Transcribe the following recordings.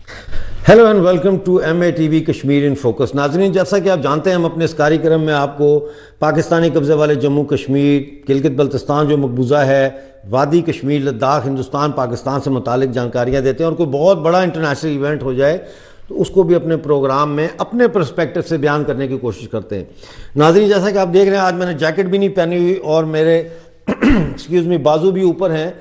Hello and welcome to MATV Kashmir in focus. नाज़रीन, जैसा कि आप जानते हैं, हम अपने इस कार्यक्रम में आपको पाकिस्तानी कब्ज़े वाले जम्मू कश्मीर, गिलगित बल्तिस्तान जो मकबूजा है, वादी कश्मीर, लद्दाख, हिंदुस्तान पाकिस्तान से मुतालिक जानकारियाँ देते हैं। और कोई बहुत बड़ा इंटरनेशनल इवेंट हो जाए तो उसको भी अपने प्रोग्राम में अपने पर्सपेक्टिव से बयान करने की कोशिश करते हैं। नाज़रीन, जैसा कि आप देख रहे हैं, आज मैंने जैकेट भी नहीं पहनी हुई और मेरे एक्सक्यूज़ मी बाजू भी ऊपर हैं,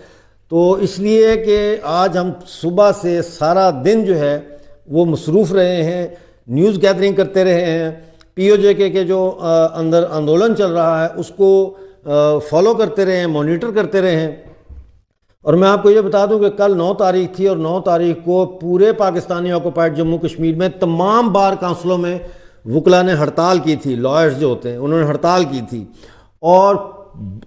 तो इसलिए कि आज हम सुबह से सारा दिन जो है वो मसरूफ़ रहे हैं, न्यूज़ गैदरिंग करते रहे हैं, POJK के जो अंदर आंदोलन चल रहा है उसको फॉलो करते रहे हैं, मॉनिटर करते रहे हैं। और मैं आपको ये बता दूं कि कल 9 तारीख थी और 9 तारीख को पूरे पाकिस्तानी ऑक्युपाइड जम्मू कश्मीर में तमाम बार काउंसिलों में वकला ने हड़ताल की थी। लॉयर्स जो होते हैं उन्होंने हड़ताल की थी और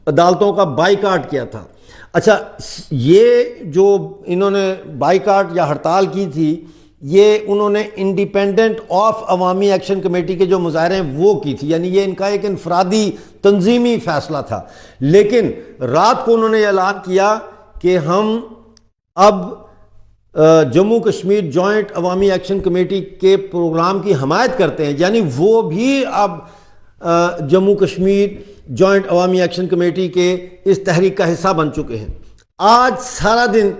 अदालतों का बाइकाट किया था। अच्छा, ये जो इन्होंने बाइकाट या हड़ताल की थी, ये उन्होंने independent of Awami action committee के जो मुजाहरे हैं वो की थी, यानी ये इनका एक इनफरादी तंजीमी फैसला था। लेकिन रात को उन्होंने ऐलान किया कि हम अब जम्मू कश्मीर जॉइंट अवामी एक्शन कमेटी के प्रोग्राम की हमायत करते हैं, यानी वो भी अब जम्मू कश्मीर जॉइंट अवामी एक्शन कमेटी के इस तहरीक का हिस्सा बन चुके हैं। आज सारा दिन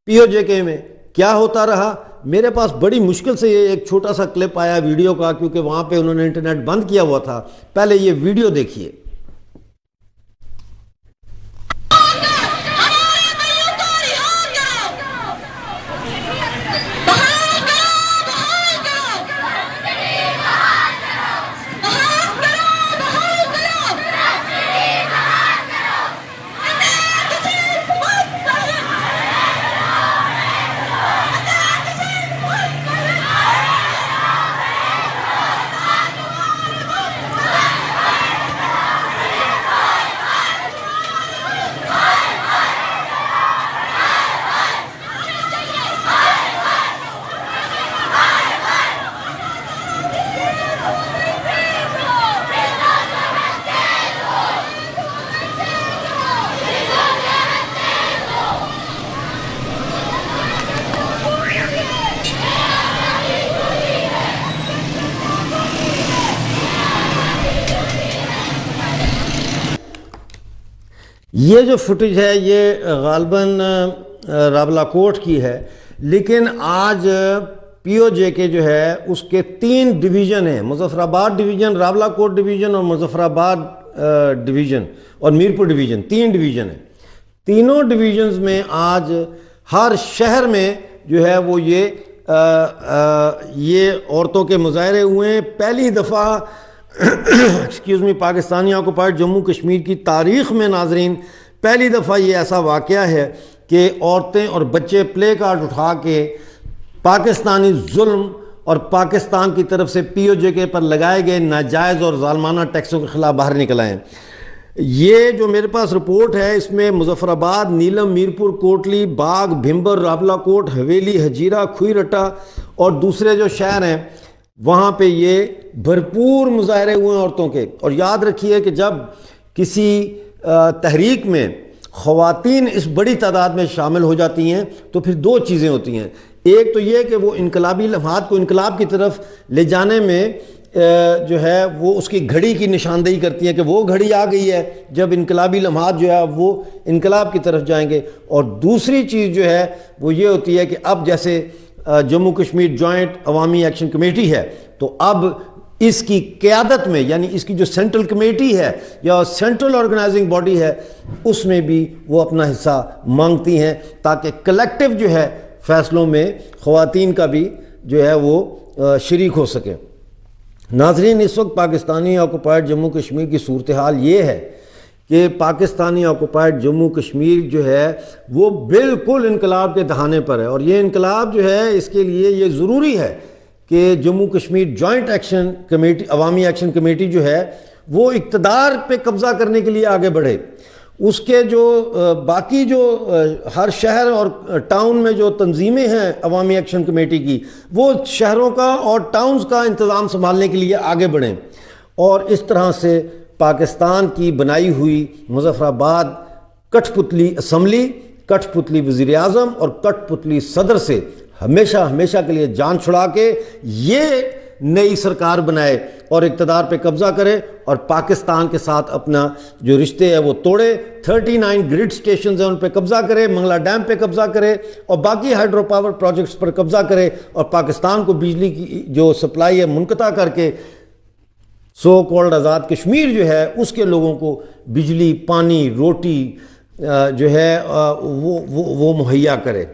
POJK में क्या होता रहा, मेरे पास बड़ी मुश्किल से ये एक छोटा सा क्लिप आया वीडियो का, क्योंकि वहाँ पे उन्होंने इंटरनेट बंद किया हुआ था। पहले ये वीडियो देखिए। ये जो फुटेज है ये गालबन रावलाकोट की है, लेकिन आज POJK जो है उसके 3 डिवीज़न हैं, मुजफ्फराबाद डिवीज़न, रावलाकोट डिवीज़न और मुजफ्फराबाद डिवीज़न और मीरपुर डिवीज़न, 3 डिवीज़न हैं। तीनों डिवीज़न्स में आज हर शहर में जो है वो ये औरतों के मुजाहरे हुए हैं। पहली दफ़ा excuse me Pakistani occupied Jammu Kashmir की तारीख़ में नाजरीन पहली दफ़ा ये ऐसा वाक़या है कि औरतें और बच्चे प्ले कार्ड उठा के पाकिस्तानी जुल्म और पाकिस्तान की तरफ से POJK पर लगाए गए नाजायज़ और ज़ालमाना टैक्सों के ख़िलाफ़ बाहर निकल आए हैं। ये जो मेरे पास रिपोर्ट है इसमें मुजफ्फराबाद, नीलम, मीरपुर, कोटली, बाग, भिम्बर, रावलाकोट, हवेली, हजीरा, खुईरटा और दूसरे जो शहर हैं वहाँ पे ये भरपूर मुजाहरे हुए औरतों के। और याद रखिए कि जब किसी तहरीक में ख़वातीन इस बड़ी तादाद में शामिल हो जाती हैं तो फिर 2 चीज़ें होती हैं। एक तो ये कि वो इनकलाबी लम्हात को इनकलाब की तरफ ले जाने में जो है वो उसकी घड़ी की निशानदेही करती है कि वो घड़ी आ गई है जब इनकलाबी लम्हात जो है वो इनकलाब की तरफ जाएंगे। और दूसरी चीज़ जो है वो ये होती है कि अब जैसे जम्मू कश्मीर जॉइंट अवामी एक्शन कमेटी है तो अब इसकी क़यादत में, यानी इसकी जो सेंट्रल कमेटी है या सेंट्रल ऑर्गेनाइजिंग बॉडी है, उसमें भी वो अपना हिस्सा मांगती हैं ताकि कलेक्टिव जो है फैसलों में ख़वातीन का भी जो है वो शरीक हो सके। नाजरीन, इस वक्त पाकिस्तानी ऑक्युपाइड जम्मू कश्मीर की सूरत हाल ये है कि पाकिस्तानी ऑक्युपाइड जम्मू कश्मीर जो है वो बिल्कुल इनकलाब के दहाने पर है। और ये इनकलाब जो है इसके लिए ये ज़रूरी है कि Jammu Kashmir joint action committee, Awami action committee जो है वो इक़्तिदार पे कब्ज़ा करने के लिए आगे बढ़े। उसके जो बाकी जो हर शहर और टाउन में जो तंजीमें हैं अवामी एक्शन कमेटी की, वो शहरों का और टाउन्स का इंतज़ाम संभालने के लिए आगे बढ़ें। और इस तरह से पाकिस्तान की बनाई हुई मुजफ्फराबाद कठपुतली असम्बली, कठपुतली वज़ीर आज़म और कठपुतली सदर से हमेशा हमेशा के लिए जान छुड़ा के ये नई सरकार बनाए और इक़्तिदार पे कब्जा करे और पाकिस्तान के साथ अपना जो रिश्ते है वो तोड़े। 39 ग्रिड स्टेशन हैं उन पे कब्जा करे, मंगला डैम पे कब्जा करे और बाकी हाइड्रो पावर प्रोजेक्ट्स पर कब्जा करे और पाकिस्तान को बिजली की जो सप्लाई है मुनक़ता करके सो कॉल्ड आज़ाद कश्मीर जो है उसके लोगों को बिजली, पानी, रोटी जो है वो मुहैया करे।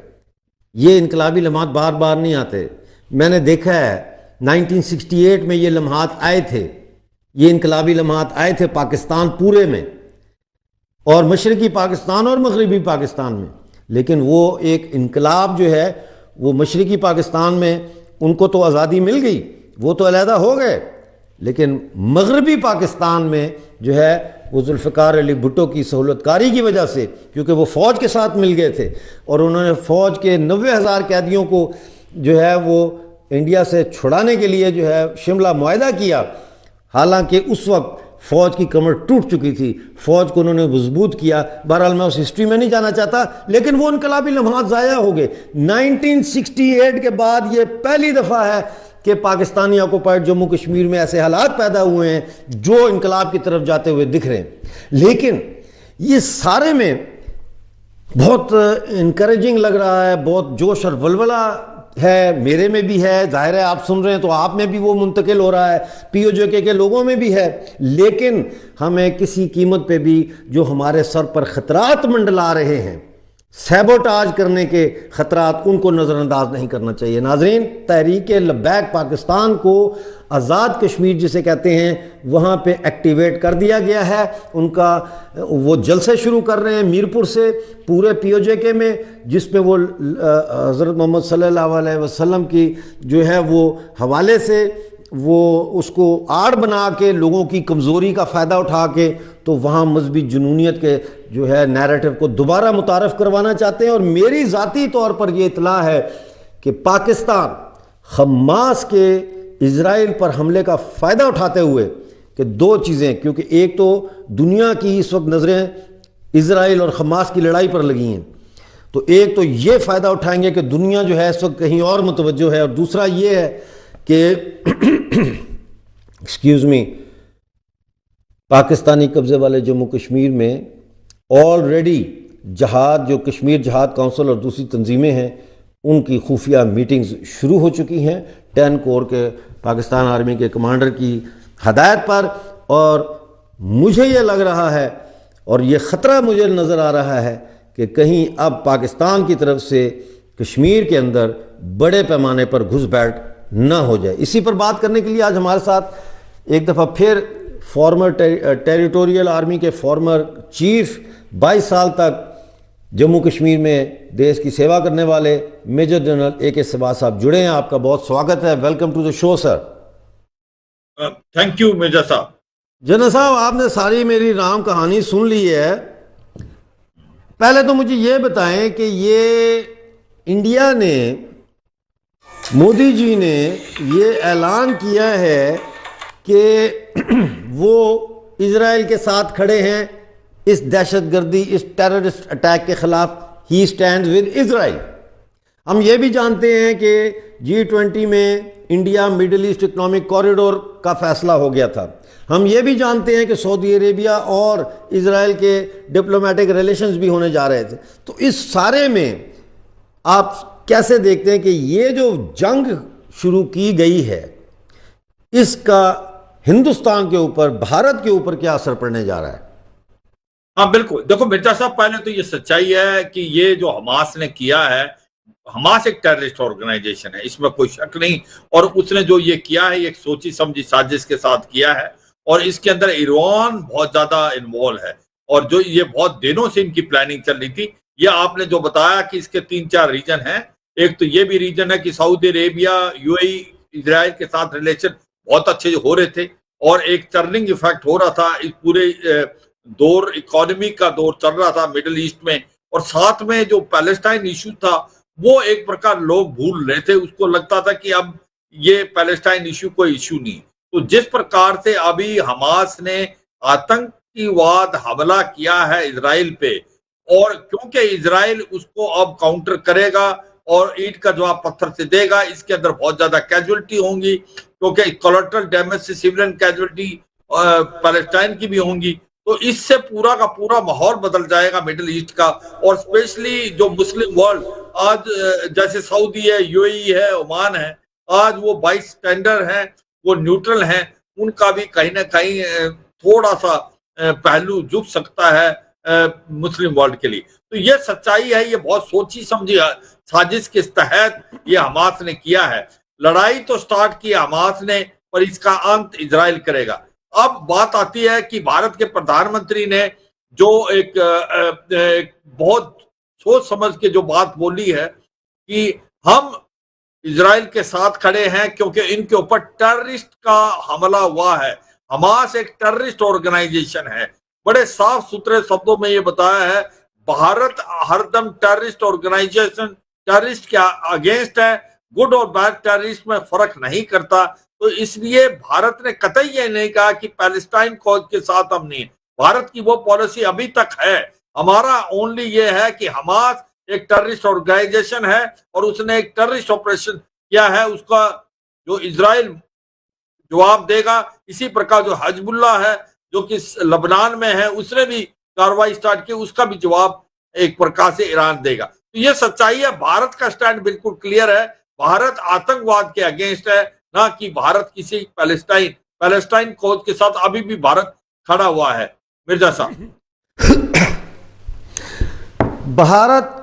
ये इनकलाबी लम्हात बार बार नहीं आते। मैंने देखा है 1968 में ये लम्हात आए थे, ये इनकलाबी लम्हात आए थे पाकिस्तान पूरे में और मशरक़ी पाकिस्तान और मगरबी पाकिस्तान में, लेकिन वो एक इनकलाब जो है वो मशरक़ी पाकिस्तान में उनको तो आज़ादी मिल गई, वो तो अलहदा हो गए, लेकिन मगरबी पाकिस्तान में जो है वो जुल्फ़िकार अली भुट्टो की सहूलतकारी की वजह से, क्योंकि वो फ़ौज के साथ मिल गए थे और उन्होंने फ़ौज के 90,000 कैदियों को जो है वो इंडिया से छुड़ाने के लिए जो है शिमला मुआहदा किया। हालांकि उस वक्त फ़ौज की कमर टूट चुकी थी, फ़ौज को उन्होंने मजबूत किया। बहरहाल मैं उस हिस्ट्री में नहीं जाना चाहता, लेकिन वो इनकलाबी लम्हात ज़ाया हो गए। 1968 के बाद ये पहली दफ़ा है कि पाकिस्तानी ऑक्युपाइड जम्मू कश्मीर में ऐसे हालात पैदा हुए हैं जो इनकलाब की तरफ जाते हुए दिख रहे हैं। लेकिन ये सारे में बहुत इनकरेजिंग लग रहा है, बहुत जोश और वलवला है, मेरे में भी है, जाहिर है आप सुन रहे हैं तो आप में भी वो मुंतकिल हो रहा है, पीओजे के लोगों में भी है। लेकिन हमें किसी कीमत पे भी जो हमारे सर पर खतरात मंडला रहे हैं, सैबोटाज करने के खतरात, उनको नज़रअंदाज नहीं करना चाहिए। नाजरीन, तहरीक लब्बैक पाकिस्तान को आज़ाद कश्मीर जिसे कहते हैं वहाँ पे एक्टिवेट कर दिया गया है। उनका वो जलसे शुरू कर रहे हैं मीरपुर से पूरे पीओजे में, जिसमें वो हज़रत मोहम्मद सल्लल्लाहु अलैहि वसल्लम की जो है वो हवाले से वो उसको आड़ बना के लोगों की कमज़ोरी का फ़ायदा उठा के तो वहाँ मजहबी जुनूनियत के जो है नैरेटिव को दोबारा मुतारफ़ करवाना चाहते हैं। और मेरी ज़ाती तौर पर यह इतला है कि पाकिस्तान हमास के इज़राइल पर हमले का फ़ायदा उठाते हुए कि दो चीज़ें, क्योंकि एक तो दुनिया की इस वक्त नज़रें इज़राइल और हमास की लड़ाई पर लगी हैं, तो एक तो ये फ़ायदा उठाएंगे कि दुनिया जो है इस वक्त कहीं और मुतवज्जो है, और दूसरा ये है कि एक्सक्यूज़ मी, पाकिस्तानी कब्ज़े वाले जम्मू कश्मीर में ऑलरेडी जहाद, जो कश्मीर जहाद काउंसिल और दूसरी तंजीमें हैं, उनकी खुफिया मीटिंग्स शुरू हो चुकी हैं 10 कोर के पाकिस्तान आर्मी के कमांडर की हदायत पर। और मुझे ये लग रहा है और ये ख़तरा मुझे नज़र आ रहा है कि कहीं अब पाकिस्तान की तरफ से कश्मीर के अंदर बड़े पैमाने पर घुसपैठ ना हो जाए। इसी पर बात करने के लिए आज हमारे साथ एक दफ़ा फिर फॉर्मर टेरिटोरियल आर्मी के फॉर्मर चीफ, 22 साल तक जम्मू कश्मीर में देश की सेवा करने वाले मेजर जनरल AK सिवाज साहब जुड़े हैं। आपका बहुत स्वागत है। Welcome to the show sir. Thank you major साहब। जनरल साहब, आपने सारी मेरी राम कहानी सुन ली है। पहले तो मुझे ये बताएं कि ये इंडिया ने, मोदी जी ने ये ऐलान किया है कि वो इजराइल के साथ खड़े हैं इस दहशतगर्दी, इस टेररिस्ट अटैक के खिलाफ। ही स्टैंड विद इजराइल। हम ये भी जानते हैं कि G20 में India middle east economic corridor का फैसला हो गया था। हम ये भी जानते हैं कि सऊदी अरेबिया और इजराइल के डिप्लोमेटिक रिलेशंस भी होने जा रहे थे। तो इस सारे में आप कैसे देखते हैं कि ये जो जंग शुरू की गई है, इसका हिंदुस्तान के ऊपर, भारत के ऊपर क्या असर पड़ने जा रहा है? हाँ बिल्कुल, देखो मिर्जा साहब, पहले तो ये सच्चाई है कि ये जो हमास ने किया है, हमास एक टेररिस्ट ऑर्गेनाइजेशन है, इसमें कोई शक नहीं। और उसने जो ये किया है, एक सोची समझी साजिश के साथ किया है, और इसके अंदर ईरान बहुत ज्यादा इन्वॉल्व है। और जो ये बहुत दिनों से इनकी प्लानिंग चल रही थी, ये आपने जो बताया कि इसके 3-4 रीजन हैं। एक तो ये भी रीजन है कि सऊदी अरेबिया, UAE, इजराइल के साथ रिलेशन बहुत अच्छे हो रहे थे, और एक टर्निंग इफेक्ट हो रहा था, इस पूरे दौर, इकोनॉमी का दौर चल रहा था मिडिल ईस्ट में। और साथ में जो पैलेस्टाइन इशू था, वो एक प्रकार लोग भूल रहे थे, उसको लगता था कि अब ये पैलेस्टाइन इशू कोई इशू नहीं। तो जिस प्रकार से अभी हमास ने आतंकवाद हमला किया है इजराइल पे, और क्योंकि इजराइल उसको अब काउंटर करेगा और ईंट का जवाब पत्थर से देगा। इसके अंदर बहुत ज्यादा कैजुअलिटी होंगी, क्योंकि कोलेटरल डैमेज से सिविलियन कैजुअलिटी पैलेस्टाइन की भी होंगी। तो इससे पूरा का पूरा माहौल बदल जाएगा मिडिल ईस्ट का। और स्पेशली जो मुस्लिम वर्ल्ड आज जैसे सऊदी है, यूएई है, ओमान है, आज वो बाइस स्टैंडर्ड है, वो न्यूट्रल है, उनका भी कहीं ना कहीं थोड़ा सा पहलू झुक सकता है मुस्लिम वर्ल्ड के लिए। तो ये सच्चाई है, ये बहुत सोची समझी साजिश के तहत ये हमास ने किया है। लड़ाई तो स्टार्ट की हमास ने, पर इसका अंत इजराइल करेगा। अब बात आती है कि भारत के प्रधानमंत्री ने जो एक बहुत सोच समझ के जो बात बोली है कि हम इजराइल के साथ खड़े हैं क्योंकि इनके ऊपर टेररिस्ट का हमला हुआ है। हमास एक टेररिस्ट ऑर्गेनाइजेशन है, बड़े साफ सुथरे शब्दों में ये बताया है। भारत हरदम टेररिस्ट ऑर्गेनाइजेशन, टेररिस्ट के अगेंस्ट है, गुड और बैड टेररिस्ट में फर्क नहीं करता। तो इसलिए भारत ने कतई ये नहीं कहा कि पैलेस्टाइन कॉज के साथ हम नहीं। भारत की वो पॉलिसी अभी तक है। हमारा ओनली ये है कि हमास एक टेररिस्ट ऑर्गेनाइजेशन है और उसने एक टेररिस्ट ऑपरेशन किया है, उसका जो इजराइल जवाब देगा। इसी प्रकार जो हजबुल्ला है जो कि लबनान में है, उसने भी कार्रवाई स्टार्ट की, उसका भी जवाब एक प्रकार से ईरान देगा। तो ये सच्चाई है। भारत का स्टैंड बिल्कुल क्लियर है। भारत आतंकवाद के अगेंस्ट है, ना कि भारत किसी पैलेस्टाइन कॉज के साथ अभी भी भारत खड़ा हुआ है। मिर्जा साहब, भारत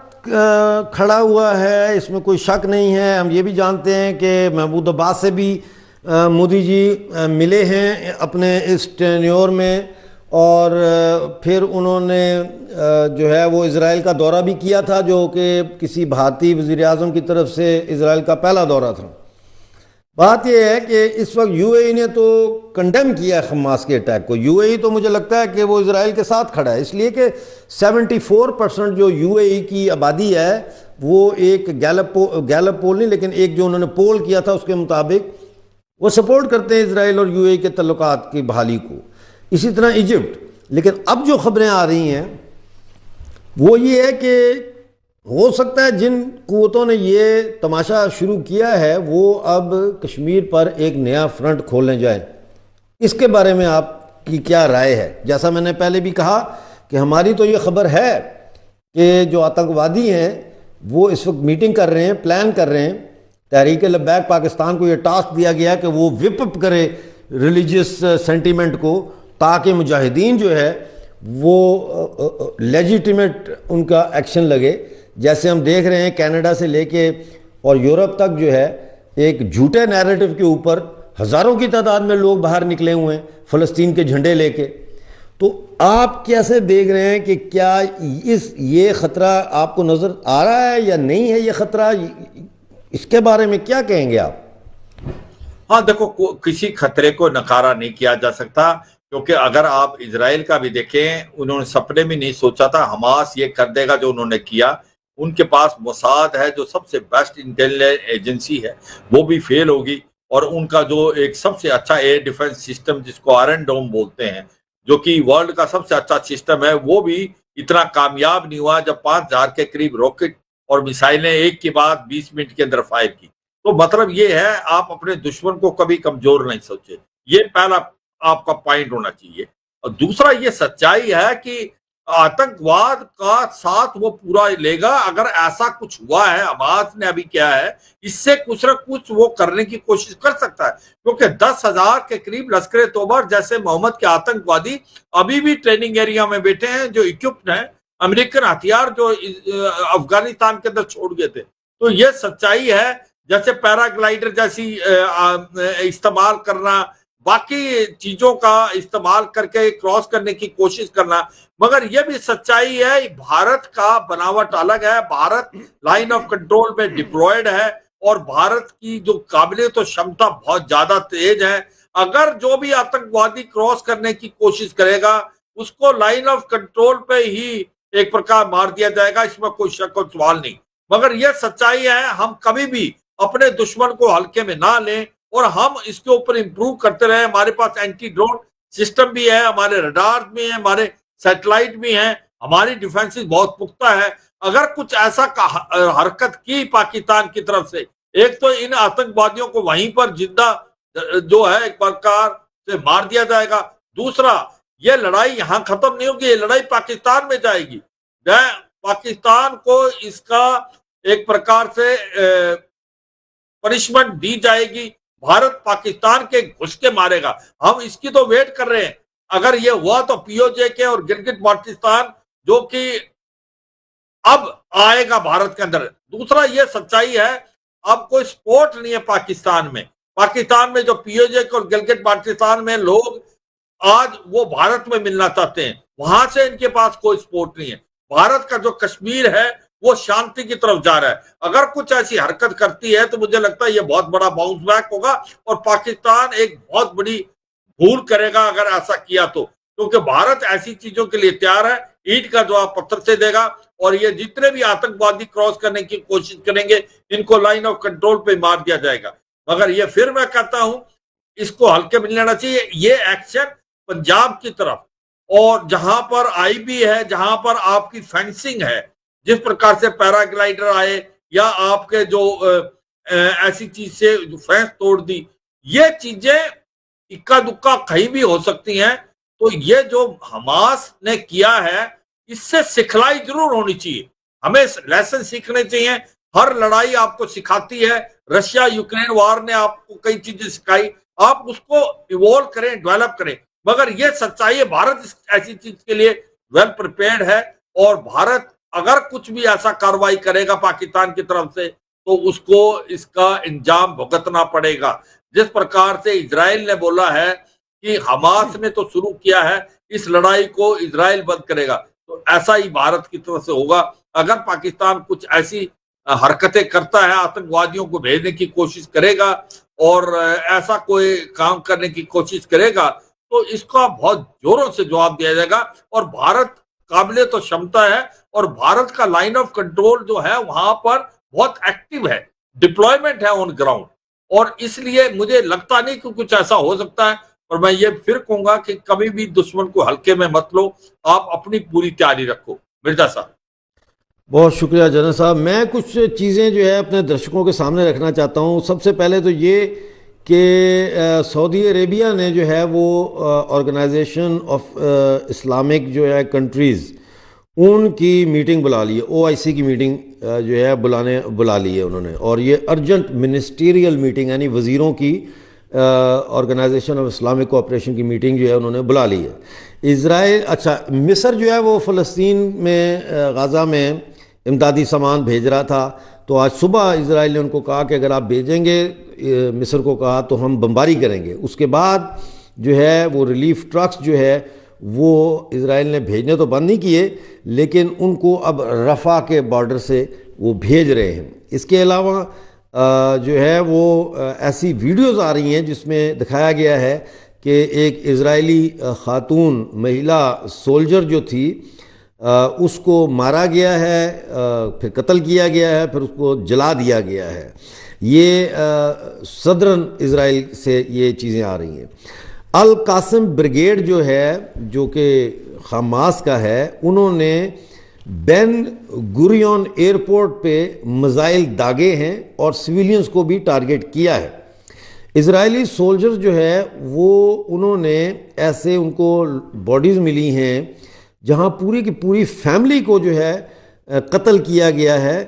खड़ा हुआ है, इसमें कोई शक नहीं है। हम ये भी जानते हैं कि महमूद अब्बास से भी मोदी जी मिले हैं अपने इस टेन्योर में, और फिर उन्होंने जो है वो इज़राइल का दौरा भी किया था, जो कि किसी भारतीय वज़ीर आज़म की तरफ से इज़राइल का पहला दौरा था। बात यह है कि इस वक्त यूएई ने तो कंडेम किया है हमास के अटैक को। यूएई तो मुझे लगता है कि वो इज़राइल के साथ खड़ा है, इसलिए कि 74% जो यूएई की आबादी है वो एक गैलप पोल नहीं, लेकिन एक जो उन्होंने पोल किया था उसके मुताबिक वो सपोर्ट करते हैं इज़राइल और यूएई के तल्लुकात की बहाली को। इसी तरह इजिप्ट। लेकिन अब जो खबरें आ रही हैं वो ये है कि हो सकता है जिन कुव्वतों ने ये तमाशा शुरू किया है वो अब कश्मीर पर एक नया फ्रंट खोलने जाए। इसके बारे में आपकी क्या राय है? जैसा मैंने पहले भी कहा कि हमारी तो ये खबर है कि जो आतंकवादी हैं वो इस वक्त मीटिंग कर रहे हैं, प्लान कर रहे हैं। तहरीक लब्बैक पाकिस्तान को ये टास्क दिया गया कि वो विप अप करे रिलीजियस सेंटीमेंट को, ताकि मुजाहिदीन जो है वो लेजिटिमेट उनका एक्शन लगे। जैसे हम देख रहे हैं कनाडा से लेके और यूरोप तक जो है एक झूठे नैरेटिव के ऊपर हज़ारों की तादाद में लोग बाहर निकले हुए हैं फ़लस्तीन के झंडे लेके। तो आप कैसे देख रहे हैं कि क्या ये ख़तरा आपको नज़र आ रहा है या नहीं है ये ख़तरा? इसके बारे में क्या कहेंगे आप? हाँ देखो, किसी खतरे को नकारा नहीं किया जा सकता, क्योंकि अगर आप इजराइल का भी देखें, उन्होंने सपने में नहीं सोचा था हमास ये कर देगा जो उन्होंने किया। उनके पास मोसाद है जो सबसे बेस्ट इंटेलिजेंस एजेंसी है, वो भी फेल होगी। और उनका जो एक सबसे अच्छा एयर डिफेंस सिस्टम जिसको आयरन डोम बोलते हैं, जो कि वर्ल्ड का सबसे अच्छा सिस्टम है, वो भी इतना कामयाब नहीं हुआ जब 5000 के करीब रॉकेट और मिसाइलें एक के बाद 20 मिनट के अंदर फायर की। तो मतलब ये है, आप अपने दुश्मन को कभी कमजोर नहीं सोचे, ये पहला आपका पॉइंट होना चाहिए। और दूसरा ये सच्चाई है कि आतंकवाद का साथ वो पूरा लेगा। अगर ऐसा कुछ हुआ है हमास ने अभी क्या है, इससे कुछ न कुछ वो करने की कोशिश कर सकता है, क्योंकि 10,000 के करीब लश्कर तोबर जैसे मोहम्मद के आतंकवादी अभी भी ट्रेनिंग एरिया में बैठे हैं, जो इक्विप्ड हैं, अमेरिकन हथियार जो अफगानिस्तान के अंदर छोड़ गए थे। तो ये सच्चाई है। जैसे पैराग्लाइडर जैसी इस्तेमाल करना, बाकी चीजों का इस्तेमाल करके क्रॉस करने की कोशिश करना। मगर यह भी सच्चाई है, भारत का बनावट अलग है। भारत लाइन ऑफ कंट्रोल में डिप्लॉयड है और भारत की जो काबिलियत और क्षमता बहुत ज्यादा तेज है। अगर जो भी आतंकवादी क्रॉस करने की कोशिश करेगा उसको लाइन ऑफ कंट्रोल पे ही एक प्रकार मार दिया जाएगा, इसमें कोई शक और सवाल नहीं। मगर यह सच्चाई है, हम कभी भी अपने दुश्मन को हल्के में ना लें और हम इसके ऊपर इंप्रूव करते रहे। हमारे पास एंटी ड्रोन सिस्टम भी है, हमारे रडार भी है, हमारे सैटेलाइट भी हैं, हमारी डिफेंसिस बहुत पुख्ता है। अगर कुछ ऐसा हरकत की पाकिस्तान की तरफ से, एक तो इन आतंकवादियों को वहीं पर जिंदा जो है एक प्रकार से मार दिया जाएगा, दूसरा ये लड़ाई यहां खत्म नहीं होगी, ये लड़ाई पाकिस्तान में जाएगी। पाकिस्तान को इसका एक प्रकार से पनिशमेंट दी जाएगी, भारत पाकिस्तान के घुस के मारेगा। हम इसकी तो वेट कर रहे हैं। अगर ये हुआ तो पीओजे के और गिलगित बाल्टिस्तान जो कि अब आएगा भारत के अंदर। दूसरा ये सच्चाई है, अब कोई सपोर्ट नहीं है पाकिस्तान में। पाकिस्तान में जो पीओजे के और गिलगित बाल्टिस्तान में लोग आज वो भारत में मिलना चाहते हैं, वहां से इनके पास कोई सपोर्ट नहीं है। भारत का जो कश्मीर है वो शांति की तरफ जा रहा है। अगर कुछ ऐसी हरकत करती है तो मुझे लगता है ये बहुत बड़ा बाउंस बैक होगा और पाकिस्तान एक बहुत बड़ी भूल करेगा अगर ऐसा किया तो, क्योंकि भारत ऐसी चीजों के लिए तैयार है, ईंट का जवाब पत्थर से देगा। और ये जितने भी आतंकवादी क्रॉस करने की कोशिश करेंगे इनको लाइन ऑफ कंट्रोल पे मार दिया जाएगा। मगर ये फिर मैं कहता हूं इसको हल्के में लेना चाहिए। ये एक्शन पंजाब की तरफ और जहां पर आईबी है, जहां पर आपकी फेंसिंग है, जिस प्रकार से पैराग्लाइडर आए या आपके जो ऐसी चीज से फेंस तोड़ दी, ये चीजें इक्का दुक्का कहीं भी हो सकती हैं। तो ये जो हमास ने किया है इससे सिखलाई जरूर होनी चाहिए, हमें लेसन सीखने चाहिए। हर लड़ाई आपको सिखाती है, रशिया यूक्रेन वार ने आपको कई चीजें सिखाई, आप उसको इवॉल्व करें, डेवलप करें। मगर ये सच्चाई है, भारत ऐसी चीज के लिए वेल प्रिपेयर्ड है और भारत अगर कुछ भी ऐसा कार्रवाई करेगा पाकिस्तान की तरफ से तो उसको इसका इंजाम भुगतना पड़ेगा। जिस प्रकार से इजराइल ने बोला है कि हमास ने तो शुरू किया है, इस लड़ाई को इजराइल बंद करेगा, तो ऐसा ही भारत की तरफ से होगा। अगर पाकिस्तान कुछ ऐसी हरकतें करता है, आतंकवादियों को भेजने की कोशिश करेगा और ऐसा कोई काम करने की कोशिश करेगा तो इसका बहुत जोरों से जवाब दिया जाएगा। और भारत काबिले तो क्षमता है और भारत का लाइन ऑफ कंट्रोल जो है वहां पर बहुत एक्टिव है, डिप्लॉयमेंट है ऑन ग्राउंड, और इसलिए मुझे लगता नहीं कि कुछ ऐसा हो सकता है। और मैं ये फिर कहूंगा कि कभी भी दुश्मन को हल्के में मत लो, आप अपनी पूरी तैयारी रखो। मिर्जा साहब, बहुत शुक्रिया जनरल साहब। मैं कुछ चीज़ें जो है अपने दर्शकों के सामने रखना चाहता हूँ। सबसे पहले तो ये कि सऊदी अरेबिया ने जो है वो ऑर्गेनाइजेशन ऑफ इस्लामिक जो है कंट्रीज़ उनकी मीटिंग बुला ली है, ओआईसी की मीटिंग जो है बुला ली है उन्होंने। और ये अर्जेंट मिनिस्टीरियल मीटिंग यानी वज़ीरों की ऑर्गेनाइजेशन ऑफ इस्लामिक कोऑपरेशन की मीटिंग जो है उन्होंने बुला ली है। इज़राइल, अच्छा, मिस्र जो है वो फ़लस्तीन में गाज़ा में इमदादी सामान भेज रहा था, तो आज सुबह इज़राइल ने उनको कहा कि अगर आप भेजेंगे, मिस्र को कहा, तो हम बमबारी करेंगे। उसके बाद जो है वो रिलीफ ट्रक्स जो है वो इज़राइल ने भेजने तो बंद नहीं किए, लेकिन उनको अब रफ़ा के बॉर्डर से वो भेज रहे हैं। इसके अलावा जो है वो ऐसी वीडियोज़ आ रही हैं जिसमें दिखाया गया है कि एक इज़राइली ख़ातून महिला सोल्जर जो थी उसको मारा गया है, फिर कत्ल किया गया है, फिर उसको जला दिया गया है। ये सदरन इज़राइल से ये चीज़ें आ रही हैं। अल कासिम ब्रिगेड जो है, जो कि हमास का है, उन्होंने बेन गुरियन एयरपोर्ट पे मिसाइल दागे हैं और सिविलियंस को भी टारगेट किया है। इजरायली सोल्जर्स जो है वो उन्होंने ऐसे उनको बॉडीज़ मिली हैं जहां पूरी की पूरी फैमिली को जो है कत्ल किया गया है,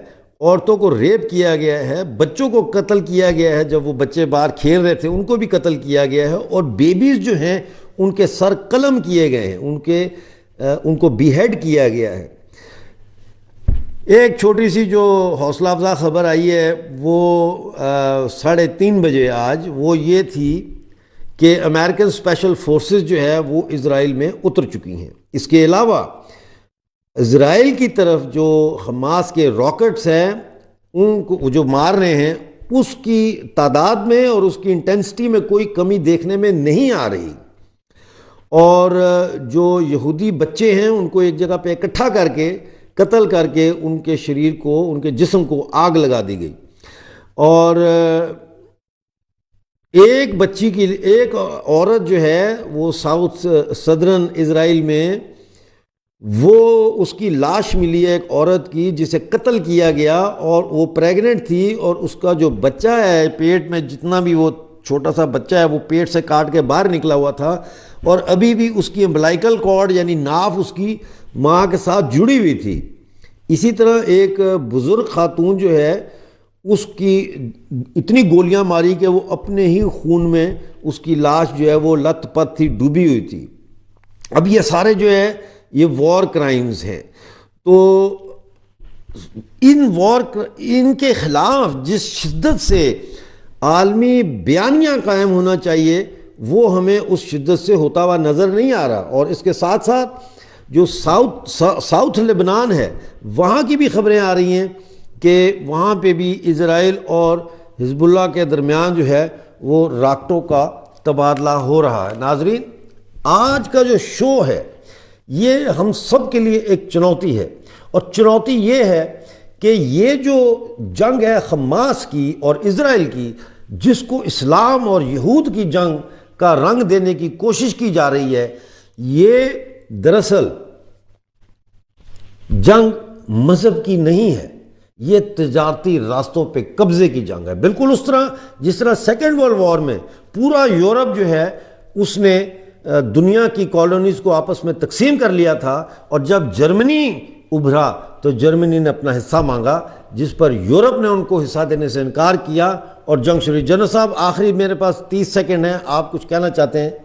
औरतों को रेप किया गया है, बच्चों को कत्ल किया गया है, जब वो बच्चे बाहर खेल रहे थे उनको भी कत्ल किया गया है, और बेबीज़ जो हैं उनके सर कलम किए गए हैं, उनको बीहेड किया गया है। एक छोटी सी जो हौसला अफजा खबर आई है वो 3:30 बजे आज, वो ये थी कि अमेरिकन स्पेशल फोर्सेस जो है वो इज़राइल में उतर चुकी हैं। इसके अलावा इज़राइल की तरफ जो हमास के रॉकेट्स हैं उनको जो मार रहे हैं, उसकी तादाद में और उसकी इंटेंसिटी में कोई कमी देखने में नहीं आ रही। और जो यहूदी बच्चे हैं उनको एक जगह पे इकट्ठा करके कत्ल करके उनके शरीर को, उनके जिस्म को आग लगा दी गई। और एक बच्ची की, एक औरत जो है वो साउथ सदर्न इज़राइल में वो उसकी लाश मिली है एक औरत की जिसे कत्ल किया गया, और वो प्रेग्नेंट थी, और उसका जो बच्चा है पेट में, जितना भी वो छोटा सा बच्चा है वो पेट से काट के बाहर निकला हुआ था, और अभी भी उसकी अम्बलाइकल कॉर्ड यानी नाफ उसकी माँ के साथ जुड़ी हुई थी। इसी तरह एक बुज़ुर्ग खातून जो है उसकी इतनी गोलियां मारी कि वो अपने ही खून में उसकी लाश जो है वो लथपथ थी, डूबी हुई थी। अब ये सारे जो है ये वॉर क्राइम्स हैं। तो इनके खिलाफ जिस शिद्दत से आलमी बयानिया कायम होना चाहिए वो हमें उस शिद्दत से होता हुआ नज़र नहीं आ रहा। और इसके साथ साथ जो साउथ लेबनान है वहाँ की भी खबरें आ रही हैं कि वहाँ पे भी इज़राइल और हिजबुल्लाह के दरमियान जो है वो राकेटों का तबादला हो रहा है। नाजरीन, आज का जो शो है ये हम सब के लिए एक चुनौती है, और चुनौती ये है कि ये जो जंग है हमास की और इज़राइल की, जिसको इस्लाम और यहूद की जंग का रंग देने की कोशिश की जा रही है, ये दरअसल जंग मजहब की नहीं है, ये तजारती रास्तों पे कब्जे की जंग है। बिल्कुल उस तरह जिस तरह सेकेंड वर्ल्ड वॉर में पूरा यूरोप जो है उसने दुनिया की कॉलोनीज को आपस में तकसीम कर लिया था, और जब जर्मनी उभरा तो जर्मनी ने अपना हिस्सा मांगा, जिस पर यूरोप ने उनको हिस्सा देने से इनकार किया और जंग शुरू। जनरल साहब, आखिरी मेरे पास 30 सेकंड है, आप कुछ कहना चाहते हैं?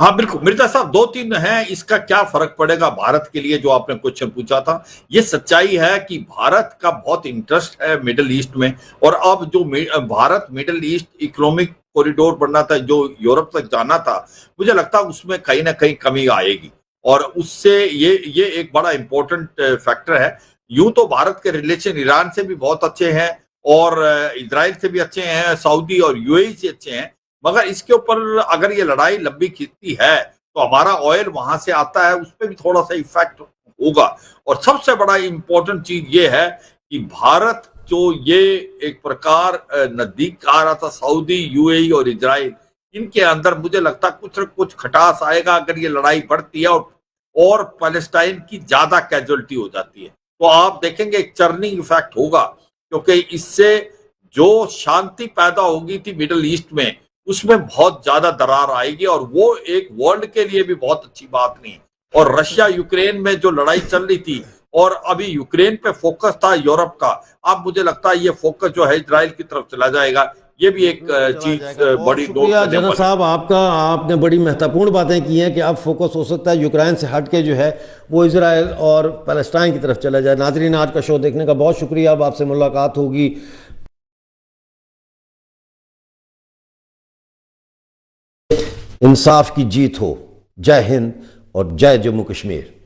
हाँ बिल्कुल मिर्जा साहब, दो तीन है, इसका क्या फर्क पड़ेगा भारत के लिए, जो आपने क्वेश्चन पूछा था। ये सच्चाई है कि भारत का बहुत इंटरेस्ट है मिडिल ईस्ट में, और अब जो Bharat middle east economic corridor बनना था, जो यूरोप तक जाना था, मुझे लगता है उसमें कहीं ना कहीं कमी आएगी, और उससे ये एक बड़ा इंपॉर्टेंट फैक्टर है। यूं तो भारत के रिलेशन ईरान से भी बहुत अच्छे हैं, और इजराइल से भी अच्छे हैं, सऊदी और यूएई से अच्छे हैं, मगर इसके ऊपर अगर ये लड़ाई लंबी खिंचती है तो हमारा ऑयल वहां से आता है, उस पर भी थोड़ा सा इफेक्ट होगा। और सबसे बड़ा इंपॉर्टेंट चीज ये है कि भारत जो ये एक प्रकार नजदीक आ रहा था सऊदी, यूएई और इजराइल, इनके अंदर मुझे लगता है कुछ न कुछ खटास आएगा अगर ये लड़ाई बढ़ती है और पैलेस्टाइन की ज्यादा कैजुअलिटी हो जाती है, तो आप देखेंगे एक चर्निंग इफेक्ट होगा, क्योंकि इससे जो शांति पैदा होगी थी मिडिल ईस्ट में, उसमें बहुत ज्यादा दरार आएगी, और वो एक वर्ल्ड के लिए भी बहुत अच्छी बात नहीं है। और रशिया यूक्रेन में जो लड़ाई चल रही थी, और अभी यूक्रेन पे फोकस था यूरोप का, अब मुझे लगता है ये फोकस जो है इजराइल की तरफ चला जाएगा। ये भी एक चीज बड़ी शुक्रिया जनरल साहब आपका, आपने बड़ी महत्वपूर्ण बातें की हैं कि अब फोकस हो सकता है यूक्रेन से हट के जो है वो इजराइल और पैलेस्टाइन की तरफ चला जाए। नाजरीन, आज का शो देखने का बहुत शुक्रिया, अब आपसे मुलाकात होगी। इंसाफ की जीत हो। जय हिंद और जय जम्मू कश्मीर।